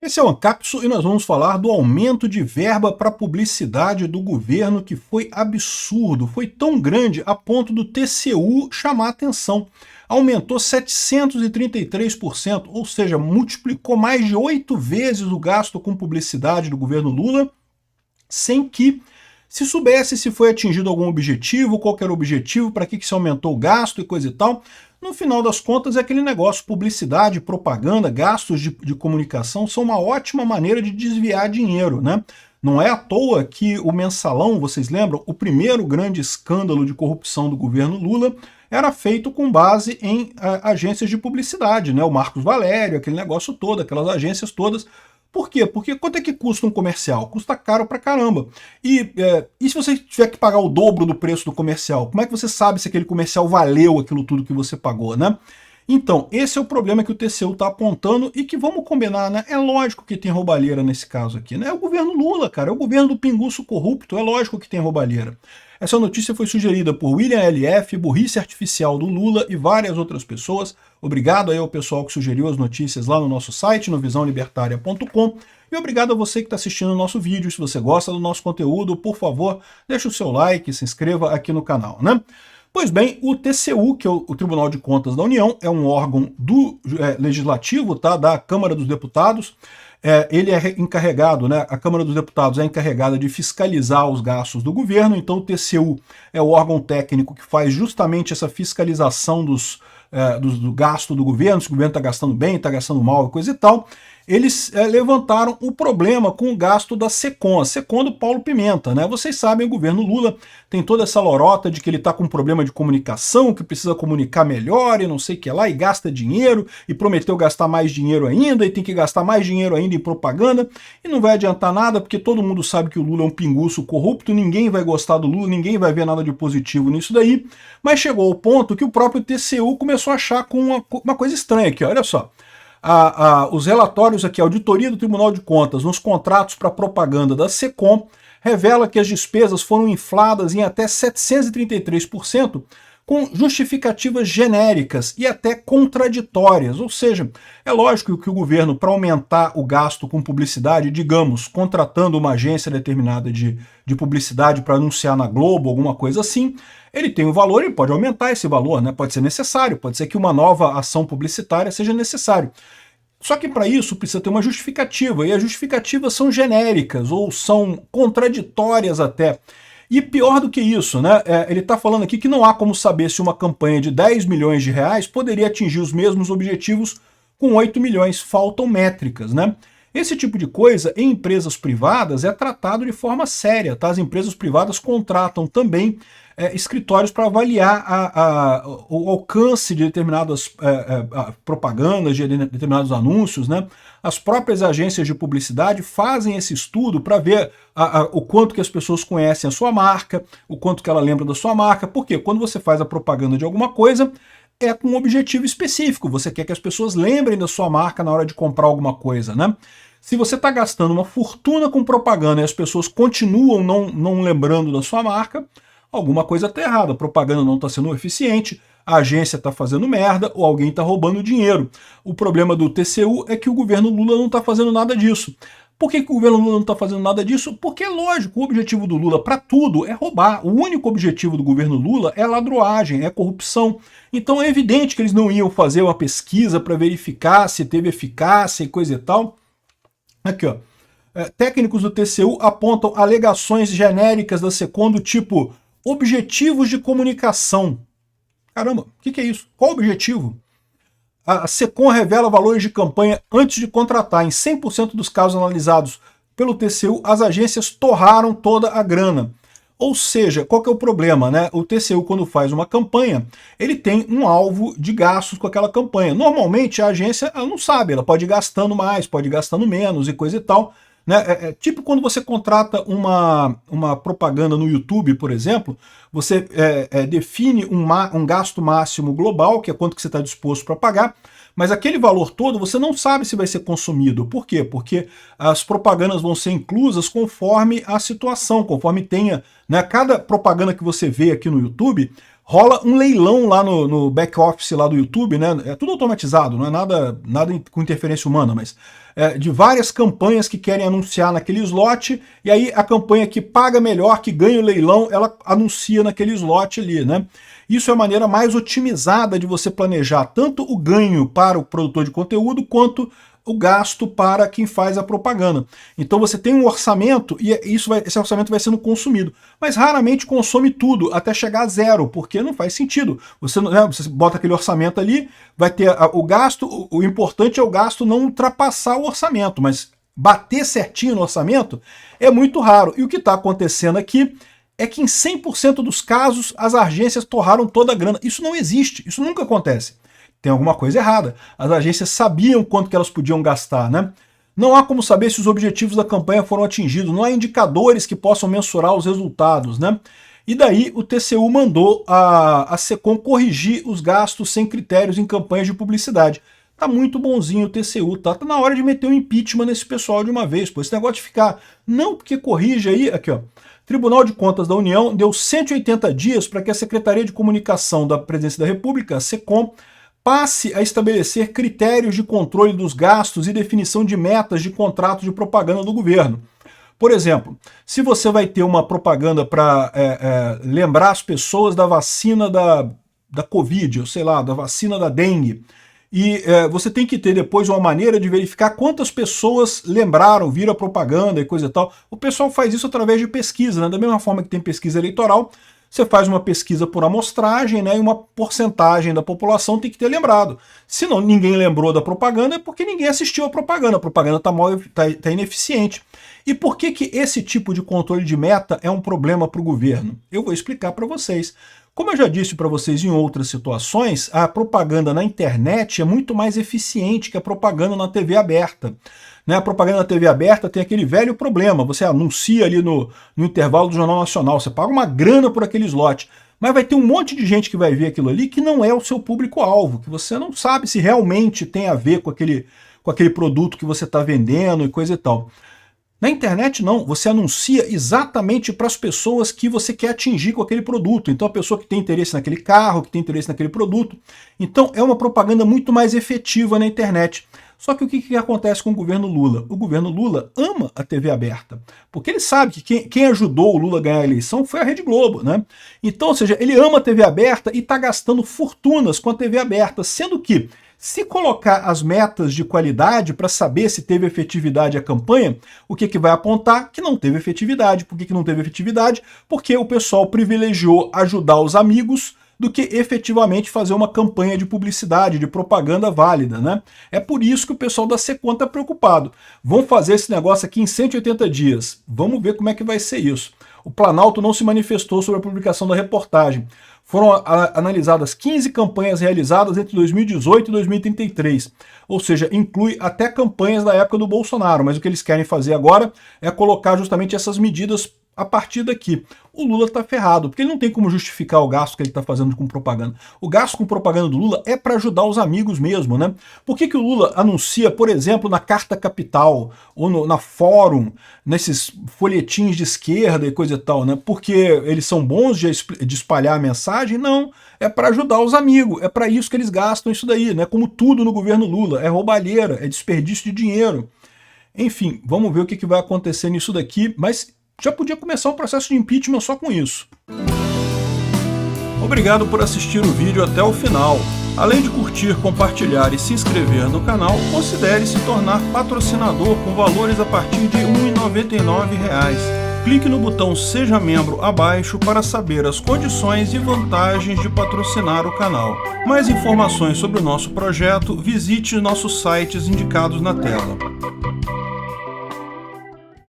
Esse é o Ancapso e nós vamos falar do aumento de verba para publicidade do governo que foi absurdo, foi tão grande a ponto do TCU chamar a atenção. Aumentou 733%, ou seja, multiplicou mais de 8 vezes o gasto com publicidade do governo Lula, sem que se soubesse se foi atingido algum objetivo, qual era o objetivo, para que se aumentou o gasto e coisa e tal. No final das contas, é aquele negócio, publicidade, propaganda, gastos de comunicação são uma ótima maneira de desviar dinheiro, né? Não é à toa que o Mensalão, vocês lembram, o primeiro grande escândalo de corrupção do governo Lula era feito com base em agências de publicidade, né? O Marcos Valério, aquele negócio todo, aquelas agências todas. Por quê? Porque quanto é que custa um comercial? Custa caro pra caramba. E se você tiver que pagar o dobro do preço do comercial? Como é que você sabe se aquele comercial valeu aquilo tudo que você pagou, né? Então, esse é o problema que o TCU está apontando e que, vamos combinar, né? É lógico que tem roubalheira nesse caso aqui, né? É o governo Lula, cara, é o governo do pinguço corrupto, é lógico que tem roubalheira. Essa notícia foi sugerida por William LF, Burrice Artificial do Lula e várias outras pessoas. Obrigado aí ao pessoal que sugeriu as notícias lá no nosso site, no visãolibertaria.com. E obrigado a você que está assistindo o nosso vídeo. Se você gosta do nosso conteúdo, por favor, deixe o seu like, se inscreva aqui no canal, né? Pois bem, o TCU, que é o Tribunal de Contas da União, é um órgão do Legislativo, tá, da Câmara dos Deputados. Ele é encarregado, né, a Câmara dos Deputados é encarregada de fiscalizar os gastos do governo, então o TCU é o órgão técnico que faz justamente essa fiscalização do gasto do governo, se o governo está gastando bem, está gastando mal, coisa e tal. Eles levantaram o problema com o gasto da SECOM, a SECOM do Paulo Pimenta, né? Vocês sabem, o governo Lula tem toda essa lorota de que ele está com um problema de comunicação, que precisa comunicar melhor e não sei o que lá, e gasta dinheiro, e prometeu gastar mais dinheiro ainda, e tem que gastar mais dinheiro ainda em propaganda, e não vai adiantar nada, porque todo mundo sabe que o Lula é um pinguço corrupto, ninguém vai gostar do Lula, ninguém vai ver nada de positivo nisso daí, mas chegou ao ponto que o próprio TCU começou a achar com uma coisa estranha aqui, olha só. Os relatórios aqui, a auditoria do Tribunal de Contas nos contratos para propaganda da SECOM revela que as despesas foram infladas em até 733%, com justificativas genéricas e até contraditórias. Ou seja, é lógico que o governo, para aumentar o gasto com publicidade, digamos, contratando uma agência determinada de publicidade para anunciar na Globo, alguma coisa assim, ele tem um valor, ele pode aumentar esse valor, né? Pode ser necessário, pode ser que uma nova ação publicitária seja necessário. Só que para isso precisa ter uma justificativa, e as justificativas são genéricas ou são contraditórias até. E pior do que isso, né? Ele está falando aqui que não há como saber se uma campanha de 10 milhões de reais poderia atingir os mesmos objetivos com 8 milhões, faltam métricas, né? Esse tipo de coisa, em empresas privadas, é tratado de forma séria, tá? As empresas privadas contratam também escritórios para avaliar o alcance de determinadas propagandas, de determinados anúncios, né? As próprias agências de publicidade fazem esse estudo para ver o quanto que as pessoas conhecem a sua marca, o quanto que ela lembra da sua marca, porque quando você faz a propaganda de alguma coisa, é com um objetivo específico, você quer que as pessoas lembrem da sua marca na hora de comprar alguma coisa, né? Se você está gastando uma fortuna com propaganda e as pessoas continuam não lembrando da sua marca, alguma coisa está errada, a propaganda não está sendo eficiente, a agência está fazendo merda ou alguém está roubando dinheiro. O problema do TCU é que o governo Lula não está fazendo nada disso. Por que o governo Lula não está fazendo nada disso? Porque é lógico, o objetivo do Lula para tudo é roubar. O único objetivo do governo Lula é ladroagem, é corrupção. Então é evidente que eles não iam fazer uma pesquisa para verificar se teve eficácia e coisa e tal. Aqui, ó. Técnicos do TCU apontam alegações genéricas da SECOM do tipo objetivos de comunicação. Caramba, o que é isso? Qual o objetivo? A SECOM revela valores de campanha antes de contratar. Em 100% dos casos analisados pelo TCU, as agências torraram toda a grana. Ou seja, qual que é o problema, né? O TCU, quando faz uma campanha, ele tem um alvo de gastos com aquela campanha. Normalmente, a agência ela não sabe, ela pode ir gastando mais, pode ir gastando menos e coisa e tal. Né? Tipo quando você contrata uma propaganda no YouTube, por exemplo, você define um gasto máximo global, que é quanto que você está disposto para pagar, mas aquele valor todo você não sabe se vai ser consumido. Por quê? Porque as propagandas vão ser inclusas conforme a situação, conforme tenha, né, cada propaganda que você vê aqui no YouTube, rola um leilão lá no back-office lá do YouTube, né? É tudo automatizado, não é nada com interferência humana, mas de várias campanhas que querem anunciar naquele slot, e aí a campanha que paga melhor, que ganha o leilão, ela anuncia naquele slot ali, né? Isso é a maneira mais otimizada de você planejar tanto o ganho para o produtor de conteúdo, quanto o gasto para quem faz a propaganda. Então você tem um orçamento e esse orçamento vai sendo consumido, mas raramente consome tudo até chegar a zero, porque não faz sentido. Você bota aquele orçamento ali, vai ter o gasto, o importante é o gasto não ultrapassar o orçamento, mas bater certinho no orçamento é muito raro. E o que está acontecendo aqui é que em 100% dos casos as agências torraram toda a grana. Isso não existe, isso nunca acontece. Tem alguma coisa errada. As agências sabiam quanto que elas podiam gastar, né? Não há como saber se os objetivos da campanha foram atingidos, não há indicadores que possam mensurar os resultados, né? E daí o TCU mandou a SECOM corrigir os gastos sem critérios em campanhas de publicidade. Tá muito bonzinho o TCU, tá? Tá na hora de meter um impeachment nesse pessoal de uma vez, pô. Esse negócio de ficar, não porque corrige aí, aqui ó. Tribunal de Contas da União deu 180 dias para que a Secretaria de Comunicação da Presidência da República, a SECOM, passe a estabelecer critérios de controle dos gastos e definição de metas de contrato de propaganda do governo. Por exemplo, se você vai ter uma propaganda para lembrar as pessoas da vacina da Covid, ou sei lá, da vacina da dengue, e você tem que ter depois uma maneira de verificar quantas pessoas lembraram, viram a propaganda e coisa e tal. O pessoal faz isso através de pesquisa, né? Da mesma forma que tem pesquisa eleitoral, você faz uma pesquisa por amostragem, né, e uma porcentagem da população tem que ter lembrado. Se não, ninguém lembrou da propaganda, é porque ninguém assistiu a propaganda está ineficiente. E por que esse tipo de controle de meta é um problema para o governo? Eu vou explicar para vocês. Como eu já disse para vocês em outras situações, a propaganda na internet é muito mais eficiente que a propaganda na TV aberta. A propaganda na TV aberta tem aquele velho problema, você anuncia ali no intervalo do Jornal Nacional, você paga uma grana por aquele slot, mas vai ter um monte de gente que vai ver aquilo ali que não é o seu público-alvo, que você não sabe se realmente tem a ver com aquele produto que você está vendendo e coisa e tal. Na internet não, você anuncia exatamente para as pessoas que você quer atingir com aquele produto. Então a pessoa que tem interesse naquele carro, que tem interesse naquele produto. Então é uma propaganda muito mais efetiva na internet. Só que o que acontece com o governo Lula? O governo Lula ama a TV aberta, porque ele sabe que quem ajudou o Lula a ganhar a eleição foi a Rede Globo, né? Então, ou seja, ele ama a TV aberta e está gastando fortunas com a TV aberta, sendo que se colocar as metas de qualidade para saber se teve efetividade a campanha, o que vai apontar? Que não teve efetividade. Por que não teve efetividade? Porque o pessoal privilegiou ajudar os amigos do que efetivamente fazer uma campanha de publicidade, de propaganda válida, né? É por isso que o pessoal da SECOM está preocupado. Vão fazer esse negócio aqui em 180 dias. Vamos ver como é que vai ser isso. O Planalto não se manifestou sobre a publicação da reportagem. Foram analisadas 15 campanhas realizadas entre 2018 e 2033, ou seja, inclui até campanhas da época do Bolsonaro, mas o que eles querem fazer agora é colocar justamente essas medidas a partir daqui. O Lula está ferrado, porque ele não tem como justificar o gasto que ele está fazendo com propaganda. O gasto com propaganda do Lula é para ajudar os amigos mesmo, né? Por que o Lula anuncia, por exemplo, na Carta Capital, ou na Fórum, nesses folhetins de esquerda e coisa e tal, né? Porque eles são bons de espalhar a mensagem? Não, é para ajudar os amigos, é para isso que eles gastam isso daí, né? Como tudo no governo Lula, é roubalheira, é desperdício de dinheiro. Enfim, vamos ver o que vai acontecer nisso daqui, mas já podia começar um processo de impeachment só com isso. Obrigado por assistir o vídeo até o final. Além de curtir, compartilhar e se inscrever no canal, considere se tornar patrocinador com valores a partir de R$ 1,99. Clique no botão Seja Membro abaixo para saber as condições e vantagens de patrocinar o canal. Mais informações sobre o nosso projeto, visite nossos sites indicados na tela.